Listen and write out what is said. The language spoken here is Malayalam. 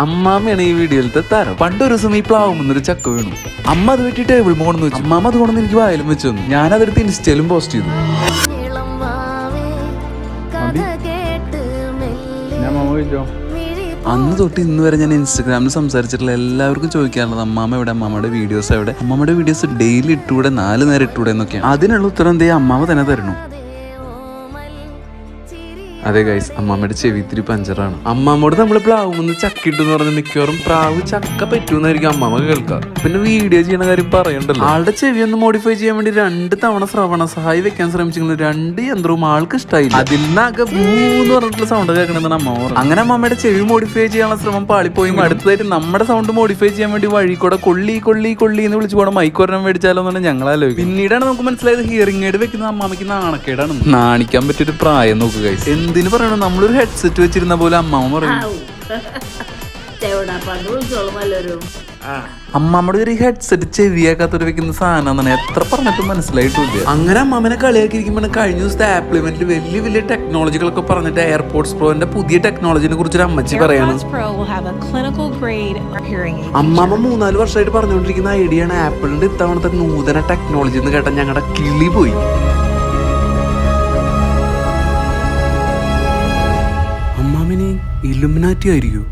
അമ്മാമ്മയാണ് ഈ വീഡിയോയിലത്തെ താരം. പണ്ടൊരു ദിവസം ഈ പ്ലാവുമെന്നൊരു ചക്ക വീണു. അമ്മ അത് വെട്ടി ടേബിൾ പോകണമെന്ന് വെച്ചു. അമ്മാമ്മ അത് കൊണ്ടെന്ന് എനിക്ക് വായിലും വെച്ചു തന്നു. ഞാനതെടുത്ത് ഇൻസ്റ്റയിലും പോസ്റ്റ് ചെയ്തു. അന്ന് തൊട്ട് ഇന്ന് വരെ ഞാൻ ഇൻസ്റ്റഗ്രാമിൽ സംസാരിച്ചിട്ടുള്ള എല്ലാവർക്കും ചോദിക്കാറുള്ളത് അമ്മാമ്മ എവിടെ, അമ്മാമ്മയുടെ വീഡിയോസ് എവിടെ, അമ്മാമ്മയുടെ വീഡിയോസ് ഡെയിലി ഇട്ടൂടെ, 4 നേരം ഇട്ടൂടെ എന്നൊക്കെയാണ്. അതിനുള്ള ഉത്തരം എന്തേ അമ്മാമ്മ തന്നെ തരണം. അതെ ഗൈസ്, അമ്മാമ്മയുടെ ചെവി ഇത്തിരി പഞ്ചറാണ്. അമ്മാമ്മോട് നമ്മൾ പ്ലാവുമെന്ന് ചക്കിട്ടെന്ന് പറഞ്ഞ മിക്കവാറും പ്രാവ് ചക്ക പറ്റൂന്നായിരിക്കും അമ്മാമ്മ കേൾക്കുക. പിന്നെ വീഡിയോ ചെയ്യുന്ന കാര്യം പറയണ്ടല്ലോ. ആളുടെ ചെവി ഒന്ന് മോഡിഫൈ ചെയ്യാൻ വേണ്ടി 2 തവണ ശ്രവണ സഹായി വെക്കാൻ ശ്രമിച്ചെങ്കിലും 2 യന്ത്രവും ആൾക്ക് ഇഷ്ടമായില്ല. അതിൽ നിന്നാകെ എന്ന് പറഞ്ഞിട്ടുള്ള സൗണ്ട് കേൾക്കണമെന്നാണ് അമ്മ പറഞ്ഞത്. അങ്ങനെ അമ്മയുടെ ചെവി മോഡിഫൈ ചെയ്യാനുള്ള ശ്രമം പാളിപ്പോയി. അടുത്തതായിട്ട് നമ്മുടെ സൗണ്ട് മോഡിഫൈ ചെയ്യാൻ വേണ്ടി വഴി കൂടെ കൊള്ളി കൊള്ളി കൊള്ളി എന്ന് വിളിച്ചു പോകണം മൈക്കോരണം മേടിച്ചാലോ എന്നാണ് ഞങ്ങളാലോ. പിന്നീടാണ് നമുക്ക് മനസ്സിലായത് ഹിയറിംഗ് എയ്ഡ് വെക്കുന്ന അമ്മാമ്മയ്ക്ക് നാണക്കേടാണ്. നാണിക്കാൻ പറ്റിയൊരു പ്രായം നോക്കുക ഗൈസ്. എന്തിനു പറയണം, നമ്മളൊരു ഹെഡ്സെറ്റ് വെച്ചിരുന്ന പോലെ അമ്മാമ്മ പറയും. അമ്മാമ്മയുടെ ഒരു ഹെഡ്സെറ്റ് ചെവിയാക്കാത്തൊരു വെക്കുന്ന സാധനം എത്ര പറഞ്ഞിട്ടും മനസ്സിലായിട്ടില്ല. അങ്ങനെ അമ്മാമ്മനെ കളിയാക്കിയിരിക്കുമ്പോൾ കഴിഞ്ഞ ദിവസത്തെ ആപ്പിൾ ഇവന്റിൽ വലിയ വലിയ ടെക്നോളജികളൊക്കെ പറഞ്ഞിട്ട് എയർപോർട്സ് പ്രോന്റെ പുതിയ ടെക്നോളജിനെ കുറിച്ചൊരു അമ്മച്ചി പറയാണ്. അമ്മാമ്മ 3-4 വർഷമായിട്ട് പറഞ്ഞുകൊണ്ടിരിക്കുന്ന ഐഡിയ ആണ് ആപ്പിളിന്റെ ഇത്തവണത്തെ നൂതന ടെക്നോളജി എന്ന് കേട്ടാൽ ഞങ്ങളുടെ കിളി പോയി. അമ്മാമിനി ഇലുമിനാറ്റി ആയിരിക്കും.